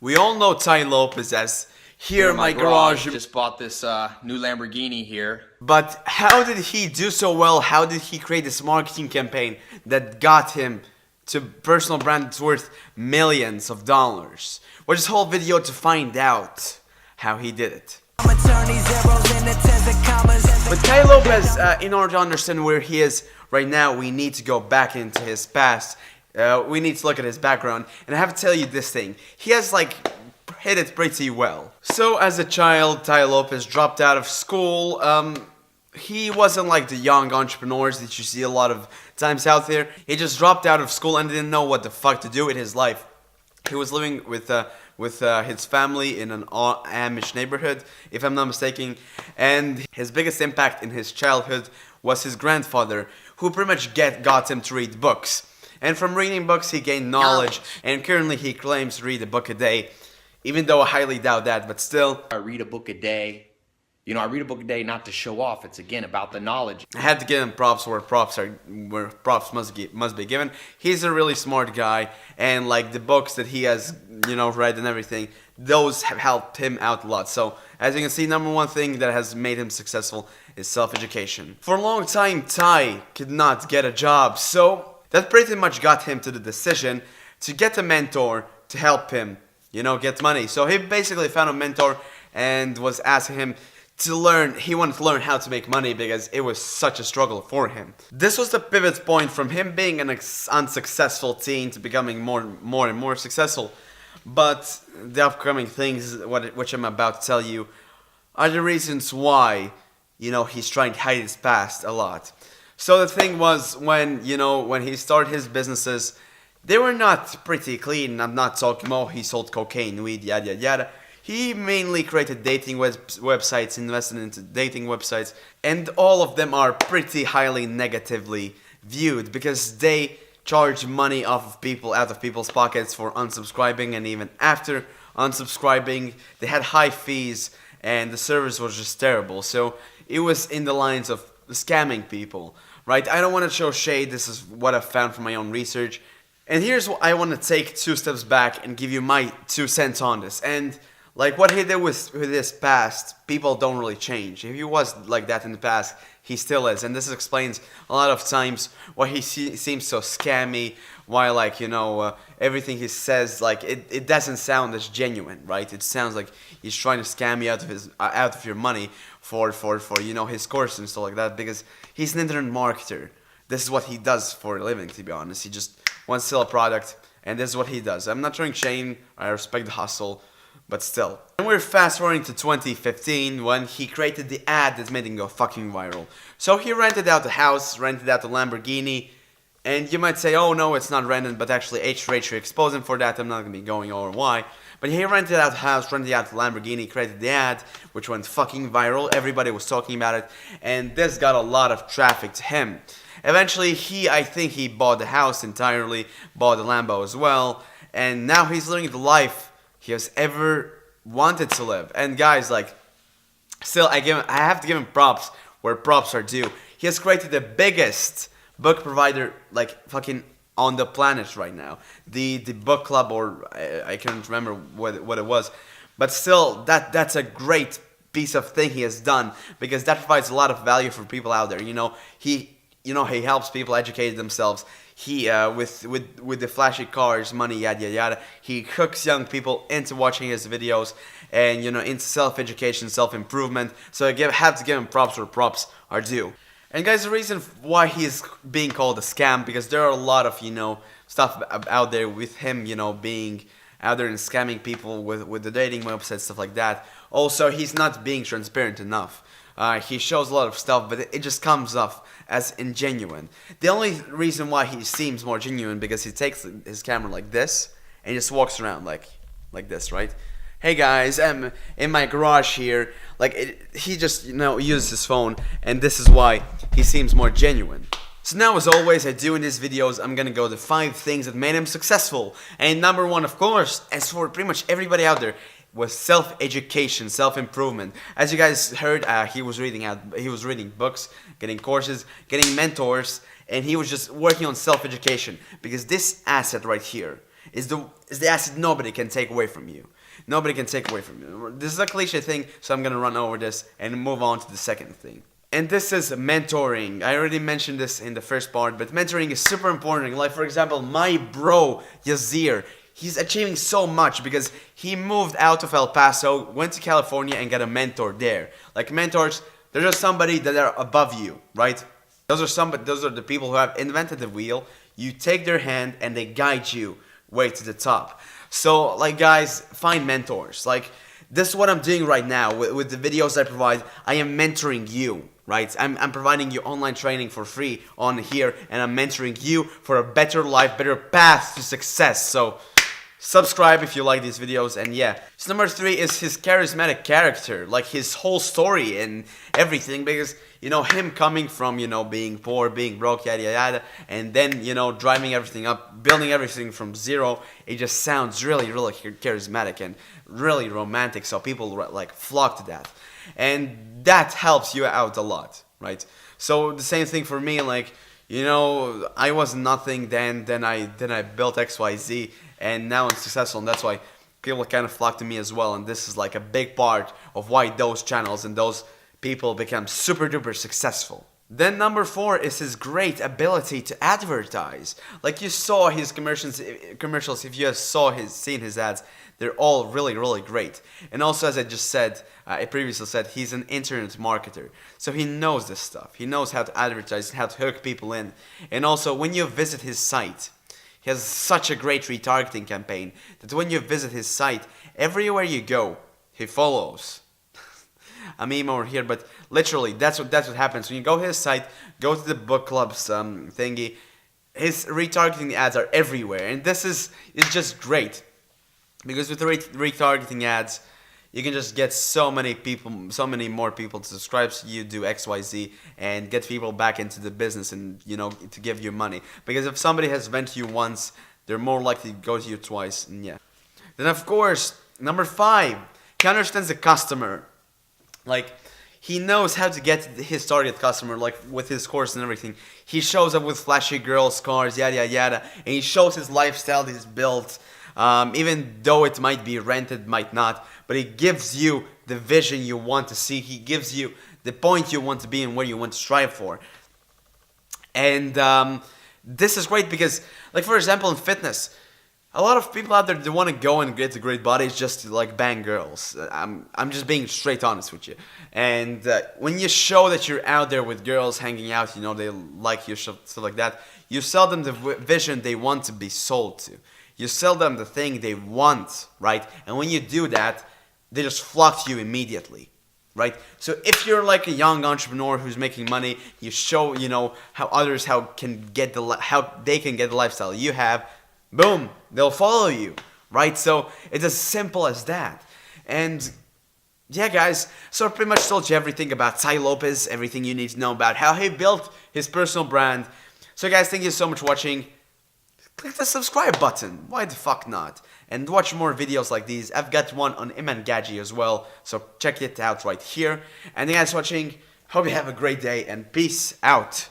We all know Tai Lopez as here in my garage. Just bought this new Lamborghini here. But how did he do so well? How did he create this marketing campaign that got him to personal brand that's worth millions of dollars? Watch this whole video to find out how he did it. But Tai Lopez, in order to understand where he is right now, we need to go back into his past. We need to look at his background, and I have to tell you this thing. He has hit it pretty well. So as a child, Tai Lopez dropped out of school. He wasn't like the young entrepreneurs that you see a lot of times out there. He just dropped out of school and didn't know what the fuck to do with his life. He was living with his family in an Amish neighborhood, if I'm not mistaken, and his biggest impact in his childhood was his grandfather, who pretty much got him to read books. And from reading books, he gained knowledge, and currently he claims to read a book a day, even though I highly doubt that, but still. I read a book a day. You know, I read a book a day not to show off. It's, again, about the knowledge. I have to give him props where props must be given. He's a really smart guy, and the books that he has, read and everything, those have helped him out a lot. So, as you can see, number one thing that has made him successful is self-education. For a long time, Tai could not get a job, so that pretty much got him to the decision to get a mentor to help him, get money. So he basically found a mentor and was asking him to learn. He wanted to learn how to make money because it was such a struggle for him. This was the pivot point from him being an unsuccessful teen to becoming more and more successful. But the upcoming things, which I'm about to tell you, are the reasons why, he's trying to hide his past a lot. So the thing was, when he started his businesses, they were not pretty clean. I'm not talking about he sold cocaine, weed, yada yada yada. He mainly created dating websites, invested into dating websites, and all of them are pretty highly negatively viewed because they charge money out of people's pockets for unsubscribing, and even after unsubscribing, they had high fees, and the service was just terrible. So it was in the lines of scamming people, right? I don't want to show shade. This is what I've found from my own research. And here's what I want to take 2 steps back and give you my 2 cents on this. And what he did with his past, people don't really change. If he was like that in the past, he still is. And this explains a lot of times why he seems so scammy, why everything he says, it doesn't sound as genuine, right? It sounds like he's trying to scam you out of your money for his course and stuff like that, because he's an internet marketer. This is what he does for a living, to be honest. He just wants to sell a product, and this is what he does. I'm not throwing shame. I respect the hustle, but still. And we're fast forwarding to 2015 when he created the ad that made him go fucking viral. So he rented out the house, rented out the Lamborghini, and you might say, oh no, it's not rented, but actually H-Rate exposed him for that. I'm not going to be going over why. But he rented out the house, rented out the Lamborghini, created the ad, which went fucking viral. Everybody was talking about it, and this got a lot of traffic to him. Eventually, I think he bought the house entirely, bought the Lambo as well, and now he's living the life he has ever wanted to live. And guys, still, I have to give him props where props are due. He has created the biggest book provider, fucking on the planet right now. The book club, or I can't remember what it was, but still, that's a great piece of thing he has done, because that provides a lot of value for people out there. He helps people educate themselves. He with the flashy cars, money, yada yada yada. He hooks young people into watching his videos, and into self-education, self-improvement. So I have to give him props where props are due. And guys, the reason why he's being called a scam, because there are a lot of stuff out there with him, being out there and scamming people with the dating websites, stuff like that. Also, he's not being transparent enough. He shows a lot of stuff, but it just comes off as ingenuine. The only reason why he seems more genuine, because he takes his camera like this and just walks around like this, right? Hey guys, I'm in my garage here. He just uses his phone, and this is why he seems more genuine. So now, as always I do in these videos, I'm gonna go to 5 things that made him successful. And number 1, of course, as for pretty much everybody out there, was self-education, self-improvement. As you guys heard, he was reading books, getting courses, getting mentors, and he was just working on self-education, because this asset right here is the asset nobody can take away from you. Nobody can take away from you. This is a cliche thing, so I'm gonna run over this and move on to the second thing. And this is mentoring. I already mentioned this in the first part, but mentoring is super important. Like, for example, my bro, Yazir, he's achieving so much because he moved out of El Paso, went to California, and got a mentor there. Like, mentors, they're just somebody that are above you, right? Those are the people who have invented the wheel. You take their hand and they guide you way to the top. So, like, guys, find mentors. Like, this is what I'm doing right now with the videos I provide. I am mentoring you, right? I'm providing you online training for free on here, and I'm mentoring you for a better life, better path to success. So subscribe if you like these videos. And yeah, so number 3 is his charismatic character, like his whole story and everything, because you know, him coming from, you know, being poor, being broke, yada yada, and then, you know, driving everything up, building everything from zero. It just sounds really charismatic and really romantic, so people like flock to that, and that helps you out a lot, right? So the same thing for me, like, you know, I was nothing then I built XYZ, and now I'm successful, and that's why people kind of flock to me as well. And this is like a big part of why those channels and those people become super duper successful. Then number 4 is his great ability to advertise. Like, you saw his commercials, if you have seen his ads, they're all really great. And also, as I just said, I previously said, he's an internet marketer. So he knows this stuff. He knows how to advertise, how to hook people in. And also, when you visit his site, he has such a great retargeting campaign that when you visit his site, everywhere you go, he follows. A meme over here, but literally that's what happens when you go to his site, go to the book clubs thingy. His retargeting ads are everywhere, and this is just great, because with the retargeting ads, you can just get so many more people to subscribe to you, do XYZ, and get people back into the business, and, you know, to give you money. Because if somebody has went to you once, they're more likely to go to you twice, and yeah. Then of course, number 5, he understands the customer. Like, he knows how to get his target customer, like with his course and everything. He shows up with flashy girls, cars, yada yada, and he shows his lifestyle he's built, even though it might be rented, might not, but he gives you the vision you want to see. He gives you the point you want to be and where you want to strive for. And this is great because, like, for example, in fitness, a lot of people out there, they want to go and get the great bodies just to, like, bang girls. I'm just being straight honest with you. And when you show that you're out there with girls hanging out, you know, they like you, stuff like that, you sell them the vision they want to be sold to. You sell them the thing they want, right? And when you do that, they just flock to you immediately, right? So if you're like a young entrepreneur who's making money, you show, you know, how they can get the lifestyle you have. Boom, they'll follow you, right? So it's as simple as that. And yeah, guys, so I pretty much told you everything about Tai Lopez, everything you need to know about how he built his personal brand. So guys, thank you so much for watching. Click the subscribe button, why the fuck not? And watch more videos like these. I've got one on Iman Gaji as well, so check it out right here. And thank you guys for watching. Hope you have a great day, and peace out.